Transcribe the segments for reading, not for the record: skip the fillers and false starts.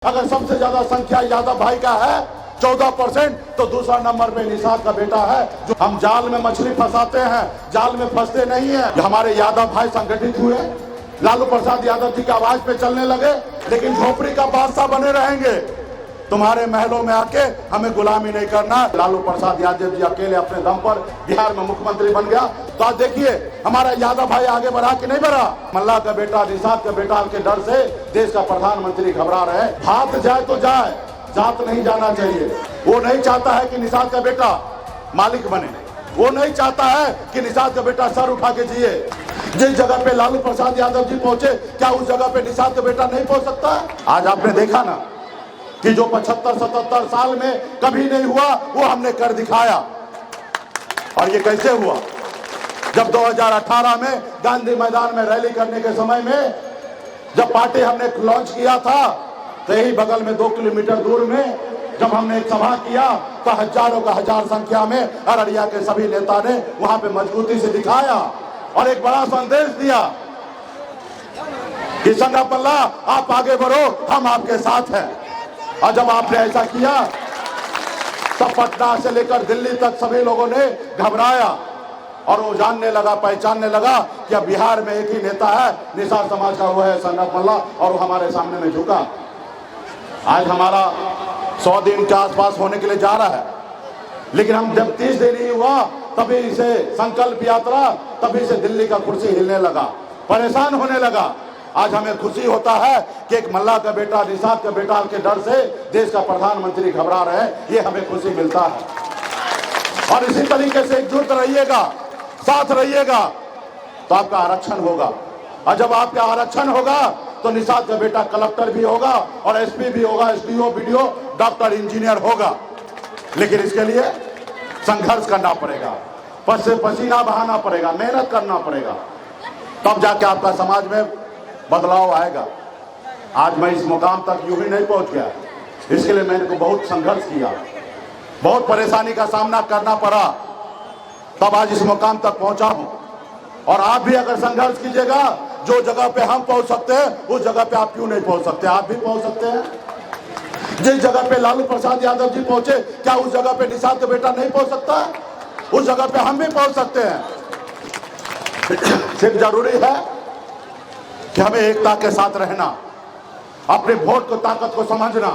अगर सबसे ज्यादा संख्या यादव भाई का है 14%, तो दूसरा नंबर पे निषाद का बेटा है। जो हम जाल में मछली फंसाते हैं, जाल में फंसते नहीं है। हमारे यादव भाई संगठित हुए, लालू प्रसाद यादव जी की आवाज पे चलने लगे, लेकिन झोपड़ी का बादशाह बने रहेंगे। तुम्हारे महलों में आके हमें गुलामी नहीं करना। लालू प्रसाद यादव जी अकेले अपने दम पर बिहार में मुख्यमंत्री बन गया, तो आज देखिए हमारा यादव भाई आगे बढ़ा कि नहीं बढ़ा। मल्ला का बेटा, निषाद का बेटा के डर से देश का प्रधानमंत्री घबरा रहे। हाथ जाए तो जाए, जात नहीं जाना चाहिए। वो नहीं चाहता है कि निषाद का बेटा मालिक बने, वो नहीं चाहता है कि निषाद का बेटा सर उठा के जिए। जिस जगह पे लालू प्रसाद यादव जी पहुंचे, क्या उस जगह पे निषाद का बेटा नहीं पहुंच सकता? आज आपने देखा ना कि जो 75-77 साल में कभी नहीं हुआ, वो हमने कर दिखाया। और ये कैसे हुआ? जब 2018 में गांधी मैदान में रैली करने के समय में जब पार्टी हमने लॉन्च किया था, तो यही बगल में 2 किलोमीटर दूर में जब हमने एक सभा किया, तो हजारों का हजार संख्या में अररिया के सभी नेता ने वहां पे मजबूती से दिखाया और एक बड़ा संदेश दिया कि संगा पल्ला, आप आगे बढ़ो, हम आपके साथ हैं। और जब आपने ऐसा किया, तब पटना से लेकर दिल्ली तक सभी लोगों ने घबराया और वो जानने लगा, पहचानने लगा कि अब बिहार में एक ही नेता है निषाद समाज का, वो है संगत मल्ला, और वो हमारे सामने में झुका। आज हमारा 100 दिन के आसपास होने के लिए जा रहा है, लेकिन हम जब 30 दिन ही हुआ, तभी से संकल्प यात्रा, तभी से दिल्ली का कुर्सी हिलने लगा, परेशान होने लगा। आज हमें खुशी होता है कि एक मल्ला का बेटा, निषाद का बेटा के डर से देश का प्रधानमंत्री घबरा रहे हैं, ये हमें खुशी मिलता है। और इसी तरीके से एकजुट रहिएगा, साथ रहिएगा, तो आपका आरक्षण होगा। और जब आपका आरक्षण होगा, तो निषाद का बेटा कलेक्टर भी होगा और एसपी भी होगा, एसडीओ, बीडीओ, डॉक्टर, इंजीनियर होगा। लेकिन इसके लिए संघर्ष करना पड़ेगा, पसीना बहाना पड़ेगा, मेहनत करना पड़ेगा, तब जाके आपका समाज में बदलाव आएगा। आज मैं इस मुकाम तक यूं ही नहीं पहुंच गया, इसके लिए मैंने बहुत संघर्ष किया, बहुत परेशानी का सामना करना पड़ा, तब आज इस मुकाम तक पहुंचा हूं। और आप भी अगर संघर्ष कीजिएगा, जो जगह पे हम पहुंच सकते हैं, उस जगह पे आप क्यों नहीं पहुंच सकते? आप भी पहुंच सकते हैं। जिस जगह पे लालू प्रसाद यादव जी पहुंचे, क्या उस जगह पे निषाद का बेटा नहीं पहुंच सकता? उस जगह पे हम भी पहुंच सकते हैं। सिर्फ जरूरी है कि हमें एकता के साथ रहना, अपने वोट को, ताकत को समझना,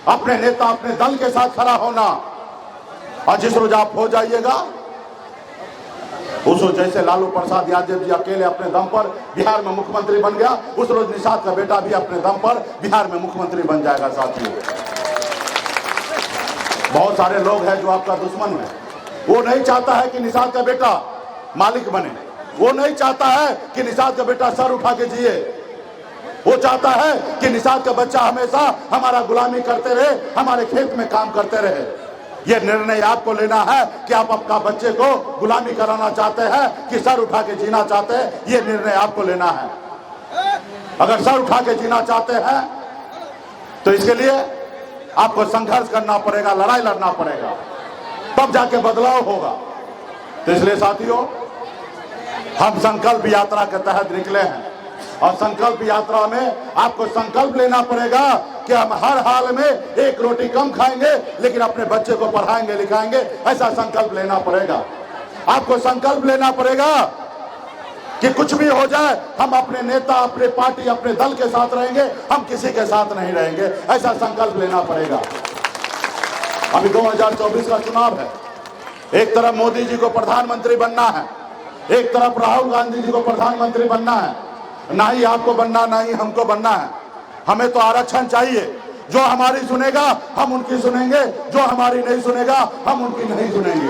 अपने नेता, अपने दल के साथ खड़ा होना। और जिस रोज आप हो जाइएगा, उस रोज जैसे लालू प्रसाद यादव जी अकेले अपने दम पर बिहार में मुख्यमंत्री बन गया, उस रोज निषाद का बेटा भी अपने दम पर बिहार में मुख्यमंत्री बन जाएगा। साथियों, बहुत सारे लोग हैं जो आपका दुश्मन है। वो नहीं चाहता है कि निषाद का बेटा मालिक बने, वो नहीं चाहता है कि निषाद का बेटा सर उठा के जिए। वो चाहता है कि निषाद का बच्चा हमेशा हमारा गुलामी करते रहे, हमारे खेत में काम करते रहे। ये निर्णय आपको लेना है कि आप अपना बच्चे को गुलामी कराना चाहते हैं कि सर उठा के जीना चाहते हैं। ये निर्णय आपको लेना है। अगर सर उठा के जीना चाहते हैं, तो इसके लिए आपको संघर्ष करना पड़ेगा, लड़ाई लड़ना पड़ेगा, तब जाके बदलाव होगा। तो इसलिए साथियों, हम संकल्प यात्रा के तहत निकले हैं, और संकल्प यात्रा में आपको संकल्प लेना पड़ेगा कि हम हर हाल में एक रोटी कम खाएंगे, लेकिन अपने बच्चे को पढ़ाएंगे, लिखाएंगे। ऐसा संकल्प लेना पड़ेगा। आपको संकल्प लेना पड़ेगा कि कुछ भी हो जाए, हम अपने नेता, अपने पार्टी, अपने दल के साथ रहेंगे, हम किसी के साथ नहीं रहेंगे। ऐसा संकल्प लेना पड़ेगा। अभी 2024 का चुनाव है। एक तरफ मोदी जी को प्रधानमंत्री बनना है, एक तरफ राहुल गांधी जी को प्रधानमंत्री बनना है। ना ही आपको बनना, ना ही हमको बनना है। हमें तो आरक्षण चाहिए। जो हमारी सुनेगा, हम उनकी सुनेंगे। जो हमारी नहीं सुनेगा, हम उनकी नहीं सुनेंगे।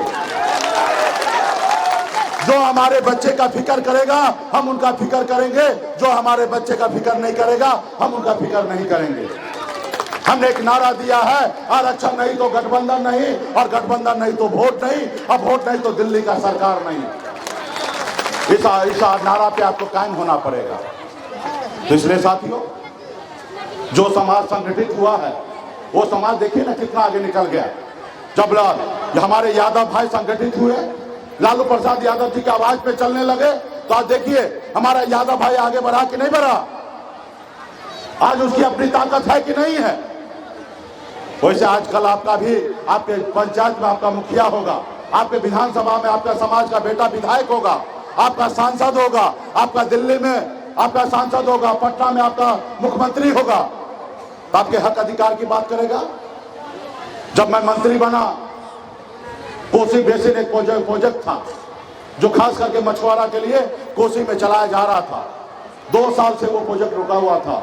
जो हमारे बच्चे का फिक्र करेगा, हम उनका फिक्र करेंगे। जो हमारे बच्चे का फिक्र नहीं करेगा, हम उनका फिक्र नहीं करेंगे। हमने एक नारा दिया है, आरक्षण नहीं तो गठबंधन नहीं, और गठबंधन नहीं तो वोट नहीं, और वोट नहीं तो दिल्ली का सरकार नहीं। इस नारा पे आपको कायम होना पड़ेगा। तो इसलिए साथियों, जो समाज संगठित हुआ है, वो समाज देखिए ना कितना आगे निकल गया। जब हमारे यादव भाई संगठित हुए, लालू प्रसाद यादव जी की आवाज पे चलने लगे, तो आज देखिए हमारा यादव भाई आगे बढ़ा कि नहीं बढ़ा। आज उसकी अपनी ताकत है कि नहीं है? वैसे आजकल आपका भी आपके पंचायत में आपका मुखिया होगा, आपके विधानसभा में आपका समाज का बेटा विधायक होगा, आपका सांसद होगा, आपका दिल्ली में आपका सांसद होगा, पटना में आपका मुख्यमंत्री होगा, तो आपके हक अधिकार की बात करेगा। जब मैं मंत्री बना, कोसी बेसिन एक प्रोजेक्ट था जो खास करके मछुआरा के लिए कोसी में चलाया जा रहा था। 2 साल से वो प्रोजेक्ट रुका हुआ था।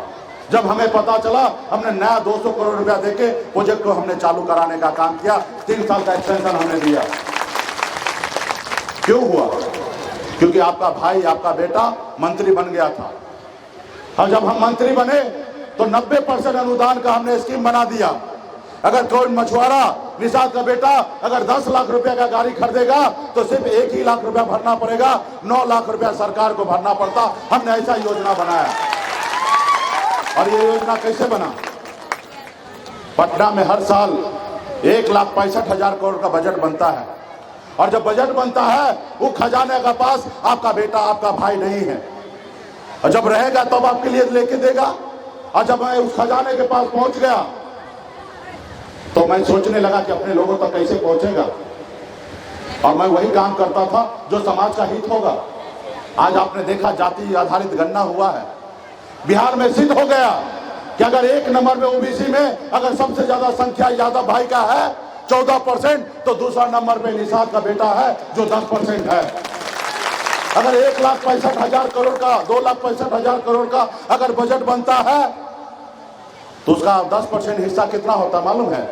जब हमें पता चला, हमने नया 200 करोड़ रुपया देके प्रोजेक्ट को हमने चालू कराने का काम किया। 3 साल का एक्सटेंशन हमने दिया। क्यों हुआ? क्योंकि आपका भाई, आपका बेटा मंत्री बन गया था। और जब हम मंत्री बने तो 90% अनुदान का हमने स्कीम बना दिया। अगर कोई मछुआरा, निषाद का बेटा अगर 10 लाख रुपया का गाड़ी खरीदेगा तो सिर्फ 1 ही लाख रुपया भरना पड़ेगा, 9 लाख रुपया सरकार को भरना पड़ता। हमने ऐसा योजना बनाया। और ये योजना कैसे बना? पटना में हर साल 1,65,000 करोड़ का बजट बनता है, और जब बजट बनता है वो खजाने का पास आपका बेटा, आपका भाई नहीं है, और जब रहेगा तब आपके लिए लेके देगा। और जब मैं उस खजाने के पास पहुंच गया तो मैं सोचने लगा कि अपने लोगों तक कैसे पहुंचेगा, और मैं वही काम करता था जो समाज का हित होगा। आज आपने देखा जाति आधारित गणना हुआ है, बिहार में सिद्ध हो गया कि अगर 1 नंबर में ओबीसी में अगर सबसे ज्यादा संख्या यादव भाई का है 14%, तो दूसरा नंबर पे निषाद का बेटा है जो 10% है। अगर 1,65,000 करोड़ का, 2,65,000 करोड़ का अगर बजट बनता है तो उसका 10% हिस्सा कितना होता है मालूम है?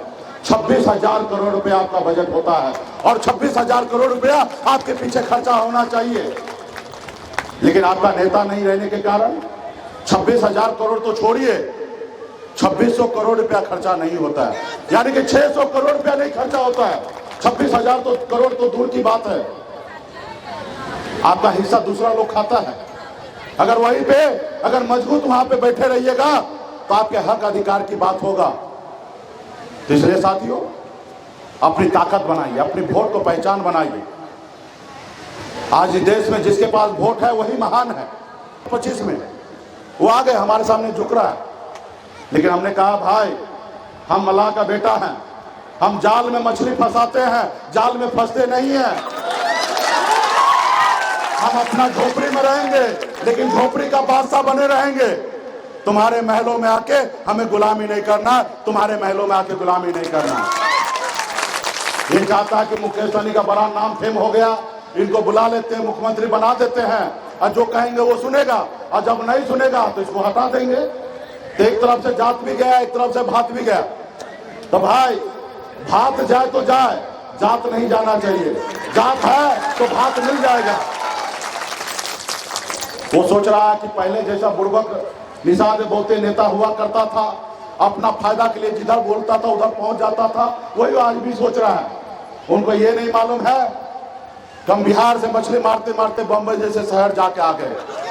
26,000 करोड़ रुपया आपका बजट होता है, और 26,000 करोड़ रुपया आपके पीछे खर्चा होना चाहिए। लेकिन आपका नेता नहीं रहने के कारण 26,000 करोड़ तो छोड़िए, 2600 करोड़ रुपया खर्चा नहीं होता है। यानी कि 600 करोड़ रुपया नहीं खर्चा होता है। 26,000 करोड़ तो दूर की बात है, आपका हिस्सा दूसरा लोग खाता है। अगर वहीं पे अगर मजबूत वहां पे बैठे रहिएगा तो आपके हक अधिकार की बात होगा। तो इसलिए साथियों, अपनी ताकत बनाइए, अपनी वोट को पहचान बनाइए। आज इस देश में जिसके पास वोट है वही महान है। 25 में वो आ गए, हमारे सामने झुक रहा है, लेकिन हमने कहा भाई हम मल्लाह का बेटा हैं, हम जाल में मछली फंसाते हैं, जाल में फंसते नहीं हैं। हम अपना झोपड़ी में रहेंगे लेकिन झोपड़ी का बादशाह बने रहेंगे। तुम्हारे महलों में आके हमें गुलामी नहीं करना, तुम्हारे महलों में आके गुलामी नहीं करना। ये चाहता है कि मुकेश सहनी का बड़ा नाम फेम हो गया, इनको बुला लेते हैं, मुख्यमंत्री बना देते हैं, और जो कहेंगे वो सुनेगा, और जब नहीं सुनेगा तो इसको हटा देंगे। तो एक तरफ से जात भी गया, एक तरफ से भात भी गया। तो भाई भात जाए तो जाए, जात नहीं जाना चाहिए। जात है तो भात मिल जाएगा। वो सोच रहा है कि पहले जैसा बुड़बक निषाद बोलते नेता हुआ करता था, अपना फायदा के लिए जिधर बोलता था उधर पहुंच जाता था, वही आज भी सोच रहा है। उनको ये नहीं मालूम है कि हम बिहार से मछली मारते मारते बम्बई जैसे शहर जाके आ गए।